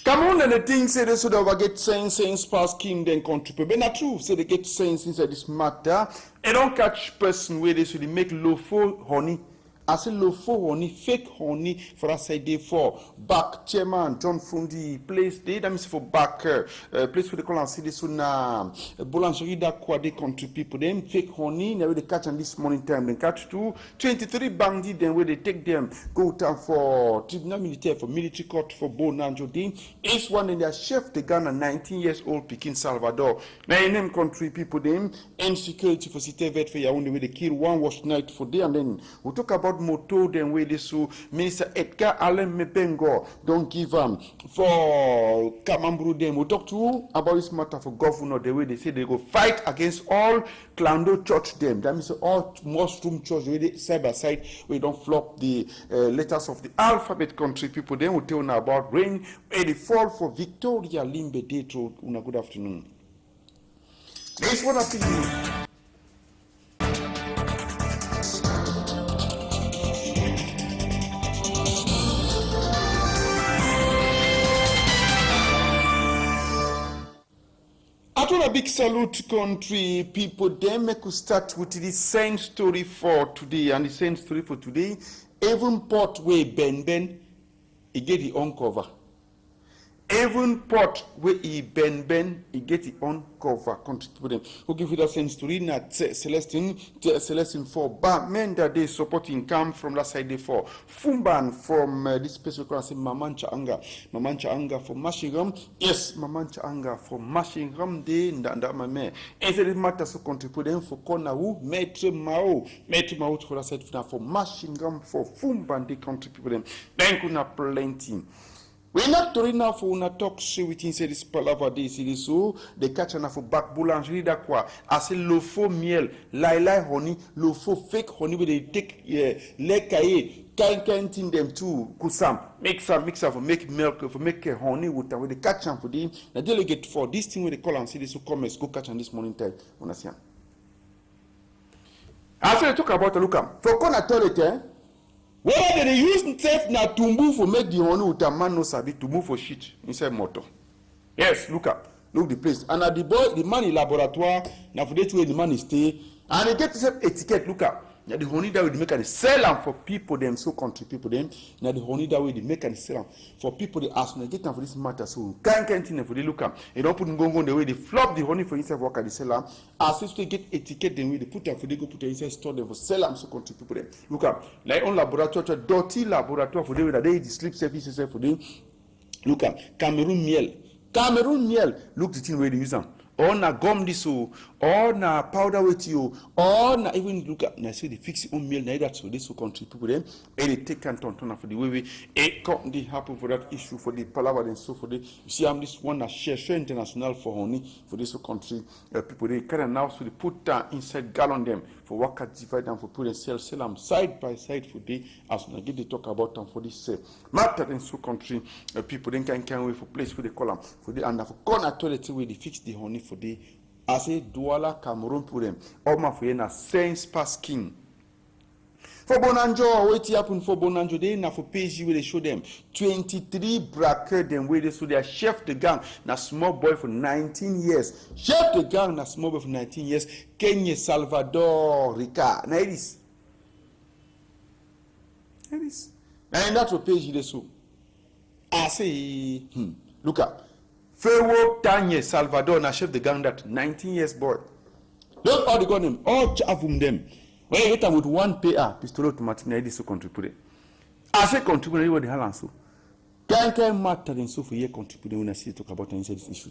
Cameroon and the thing say they should have get sense past king then contribute. But not true. Say they get sense inside this matter. They don't catch person where they should make lawful honey. I say lawful honey, fake honey for us side day for back chairman John Fundi place they that means for back place for the call and see this one boulangerie that quoi they country people them fake honey now they catch on this morning time then catch 23 bandits then where they take them go down for tribunal militaire for military court for Bonanjo Dean. It's one in their chef the Ghana 19 years old Pekin Salvador. Now in them country people them insecurity for city vet for Yaoundé where they kill one wash night for day and then we talk about moto then where they so Minister Edgar Allen Mepengo don't give for Kamambru them. We talk to about this matter for governor the way they say they go fight against all Clando church them. That means all mushroom church where they side by side we don't flop the letters of the alphabet country people then we tell now about rain where they fall for Victoria Limbe Detro. Una good afternoon. This one up to you. A big salute country people. Then make us start with the same story for today. And the same story for today, even port where Ben he get the on cover. Even port where he Ben he get the on cover. Country people them. Who give you the same story? Na Celestine for men that they supporting come from that side they for Fumban from this place we can say Mamancha Anga for Mashingam. Yes, Mamancha Anga for Mashingam de ndanda mame. And so this matter so contribute them for corner who Maître Mao for that side for Mashingam for Fumban the country people them. Then kuna plenty. We're not talking now for una talk show within say this palava day so they catch enough for back boulangerie da quoi assez le faux miel lai honey le faux fake honey where they take les cahiers can them too kusam mix up for make milk for make honey with where they catch them for the delegate for this thing where they call and see this so commerce go catch on this morning time on see after talk about look am for corner toilet whether they use themselves na tumbu for make the honey with a man no sabi to move for shit inside motor. Yes, look the place. And at the man in laboratoire, now for that way the man is stay and they get himself etiquette. Look up. Now the honey that way they make and sell them for people them so country people them. Now the honey that way they make and sell them for people they ask when they get them for this matter so can't thing for they look up. They don't put go the way they flop the honey for inside work at the seller. As if they get etiquette them way they put them for they go put them inside store them for sell them so country people them. Look up. Like on laboratoire dirty laboratoire for they that they the sleep services for them. Look up. Cameroon miel. Look the thing where they use them. Or na gum this or na powder with you, or na even look at na say they fix your own meal na that so this country people them and they take and turn for the way it come they happen for that issue for the palaver and so for the you see I'm this one na share international for honey for this country people they carry now so they put that inside gallon them for work divide them for put and sell them side by side for the as na get they talk about them for this matter in so country people then can wait for place for the column for the and for corner toilet where they fix the honey for the as a Douala Cameroon pour them. Oma for na sense pass king. For Bonanjo, what happen for Bonanjo? They na for page where they show them 23 bracket them where they show their chef the gang na small boy for 19 years. Chef the gang na small boy for 19 years. Kenya Salvador Rica. Now it is. Now in that page they show. I say, look up. Fewo Tanye Salvador na chef the gang that 19 years boy. Look all the gun them, all chavum them. When you get them with one PA, pistol automatic na this so contribute. I say contribute what the hell so. Can matter in so for year contribute when I see talk about inside this issue.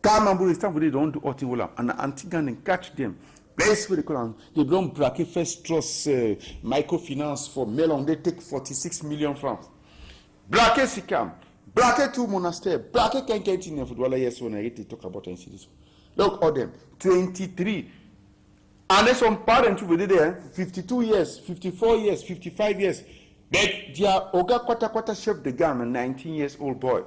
Kamamburu is time for they don't do all wala and anti-gun and catch them. Best way they call them. They don't bracket first trust microfinance for Melon. They take 46 million francs. Bracket Sikam. Bracket 2 monastery, bracket can't get in for dollar years when I get to talk about and see this. Look all them 23. And then some parents who were there 52 years, 54 years, 55 years. But their Oga Kwata chef the gang, a 19 years old boy.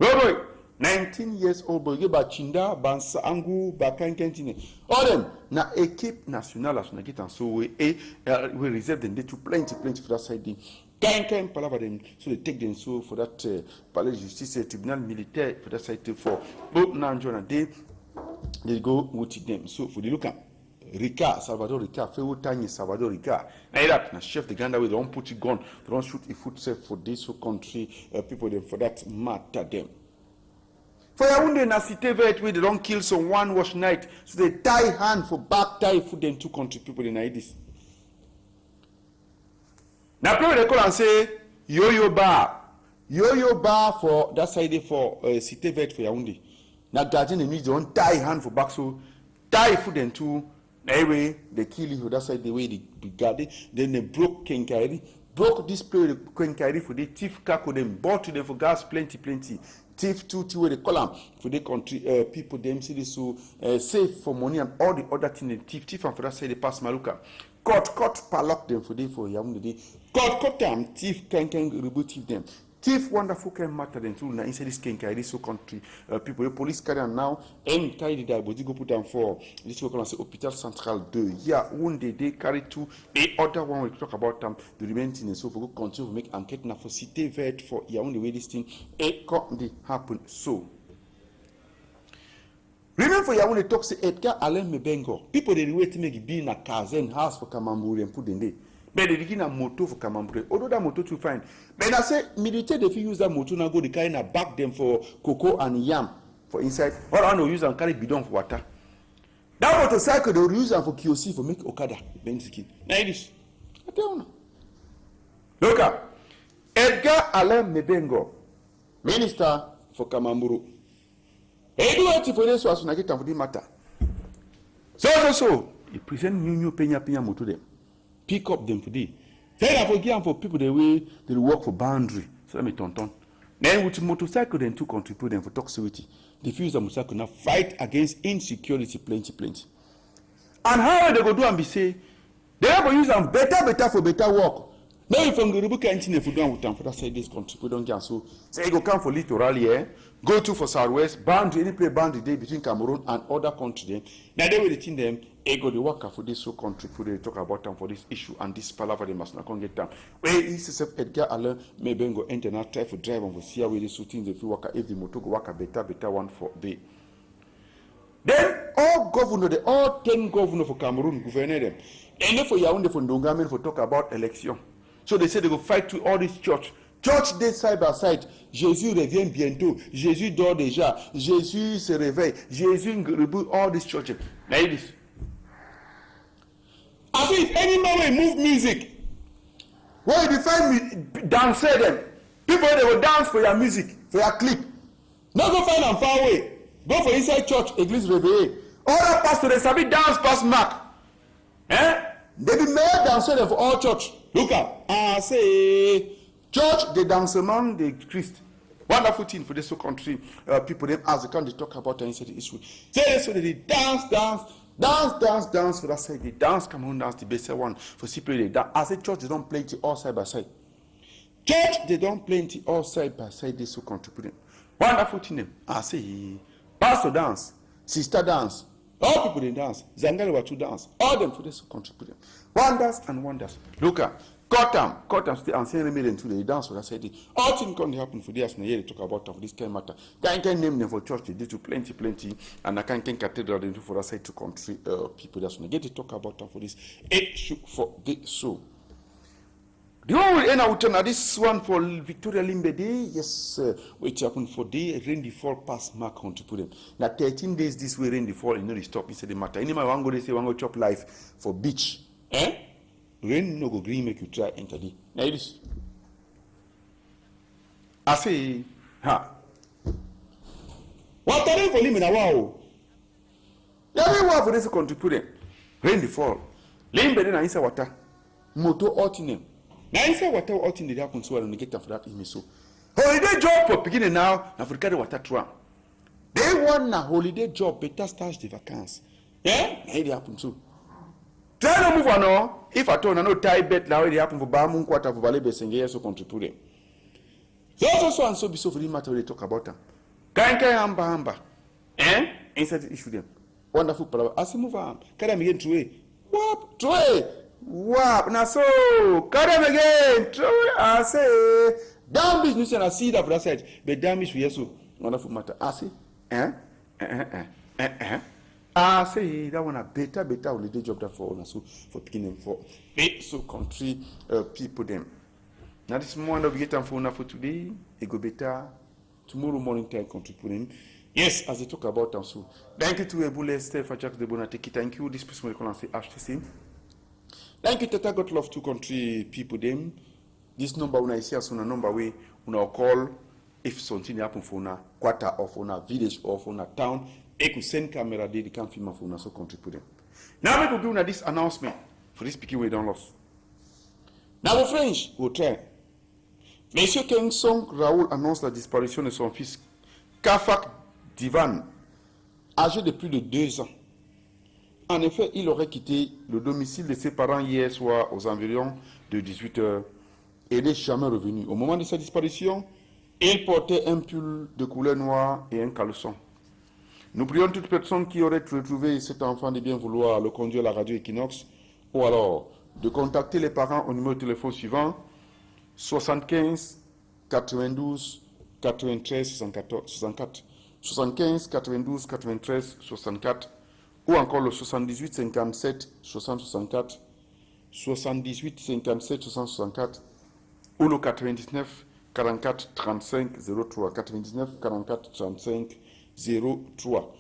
Boy, 19 years old boy. Ba Chinda, Bansa Angu, Bakan Kentine. All them na équipe nationale as on a get and so we reserve them to plenty for that side. Quand palabra them, so they take them so for that palais de justice, tribunal militaire for that site for. But now John they go with them. So for the look at Ricard, Salvador Ricard, Feu Tanya, Salvador Ricard. Now that, now chef the Uganda, they don't put a gun, they don't shoot a footstep for this country, people them for that matter them. For Yaoundé, na cité vert where they don't kill someone wash night, so they tie hand for back tie for them two country people in this. Now people they call and say yo-yo bar for that side for cité vert for Yaoundé. Now guardian they need don't tie hand for back so tie for them two. Anyway, they kill you that side the way they guard it. Then they broke Kenkayri, broke this place Kenkayri for the thief kako them bought to them for gas plenty. Thief two where they call them for the country people them see this so save for money and all the other things they thief and for that side they pass Maluka. Cut padlock them for Yaoundé. Cut them thief can reboot them. Thief wonderful can matter them too now inside this Kenkayri so country people the police carry on now and carry the body go put down for this we call say Hospital Central 2. Yeah, one day they carry to the other one we talk about them the remaining and so for go continue to make enquête na for cité vert for Yaoundé way this thing it come dey happen so. Remember for Yaoundé talk say Edgar Alain Mebengo people they wait to make be in a Kazen house for Kamamburi and put in there. But they begin a motor for Kamambure. Although that motor to find. But I say, military, if you use that motor, now go the kind of back them for cocoa and yam for inside. Or I know use and carry bidon for water. That motorcycle, they will use them for QC for make Okada. Benziki. Now it is. I tell you. Look at Edgar Alain Mebengo, Minister for Kamamburu. Eduardo for this was when I get for the matter. So. He present new penya motor them. Pick up them today. Say I forgive for people the way they work for boundary. So let me turn. Then with motorcycle then to contribute them for toxicity. They use the motorcycle now fight against insecurity plenty. And how they go do and be say they have to use them better for better work. Maybe from the Rubuka Intine for down with them for that side this contribute don't get so say go come for littoral here, go to for southwest, boundary, any play boundary day between Cameroon and other countries. Now they will think them ego the worker for this so country for they talk about them for this issue and this palaver they must not get them. Where is Edgar Alain Mebengo enter now try for drive and for see how we this things if you work if the motor go work a better one for the. Then all governor, all 10 governors for Cameroon governor them. And for Yaoundé for Ndongamen for talk about election. So they say they go fight to all this church. Church day side by side. Jésus revient bientôt. Jésus dort déjà. Jésus se réveille. Jésus reboot all these churches. Like this. As if any man will move music. When you find dancer them. People they will dance for your music, for your clip. Not go find them far away. Go for inside church, Église réveillée. All that pastor they sabi dance past Mark. They be made dancer for all church. Look at, I say, church, the dancement, the Christ. Wonderful thing for this whole country. People, them as they come, they talk about inside the issue. Say so they dance for that side. They dance, come on, dance the best one. For people, they dance. I say, church, they don't play it all side by side. Church, they don't play it all side by side. This whole country. Wonderful thing. I say, pastor dance, sister dance. All people they dance. Zangale were to dance. All them for this contribute. Wonders and wonders. Look at cut them still and send them to the dance for that side. All things can happen for this and here they talk about for this kind of matter. Can't name them for church, they do plenty and I can't cathedral they do for that side to country people that's when they get to talk about them for this issue for this so. The one will end out now this one for Victoria Limbe Day. Yes, which happened for day rain the fall past mark on to put them. Now 13 days this way rain the fall, you know the stop inside the matter. Any man want go they say want go chop life for beach. Rain no go green make you try enter the. Now this. I say, what are they for him in a wow? Everyone for this country put them. Rain the fall. Limbe then inside water. Moto alternate. Now inside water out in the happen so and get for that image so. Holiday job for beginning now, na for carry water tram. They want a holiday job better start the vacances. Yeah? It happen too. Try to move on now. If at all no tie bet now it happen for Bamun quarter for Valley Besenge so contribute. So and so be so for the matter they talk about them. Can't hamba. Inside the issue them. Wonderful problem. As you move on, can I begin to way? What? Try. Wow, now so, cut them again. Throw it. I say, damn this nuisance. I see that for that side. But damn this for yes, so wonderful matter. I say, I say that one a better holiday job that for so for picking them for so country people them. Now this morning we get them for today. It go better tomorrow morning time country people them. Yes, as they talk about them so. Thank you to Ebola Steph Jack de Bonateki. Thank you. This person will call and say HTC. Thank you, Tata got love to country people them. This number when I see as on a number way una call if something happen for una quarter or for una village or for una town, they could send camera there, they can film for una so country people them. Now we could do una this announcement for this speaking way down lost. Now the French will try. Monsieur King Song Raoul annonce la disparition de son fils Kafak Divan, âgé de plus de 2 ans. En effet, il aurait quitté le domicile de ses parents hier soir aux environs de 18 h et n'est jamais revenu. Au moment de sa disparition, il portait un pull de couleur noire et un caleçon. Nous prions toute personne qui aurait retrouvé cet enfant de bien vouloir le conduire à la radio Equinox ou alors de contacter les parents au numéro de téléphone suivant 75 92 93 64 75 92 93 64 ou encore le 78 57 60 64 78 57 60 64 ou le 99 44 35 03 99 44 35 03.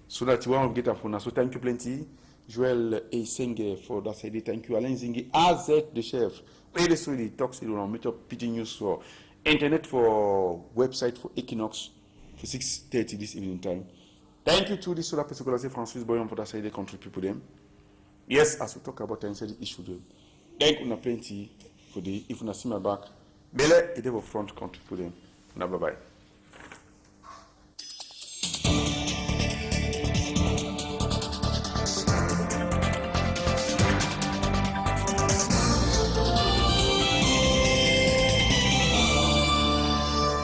So that you want to get a phone. So thank you plenty. Joel Eisenge for that side. Thank you. Alain Zingi, AZ the chef. Really sorry, talks on meet up PG News for internet for website for Equinox for 6:30 this evening time. Thank you to the Solar Pessoa Francis Boyon for that side the country people them. Yes, as we talk about the issue them. Thank you plenty for the if you see my back. Bele et de vos front country people them. Bye bye.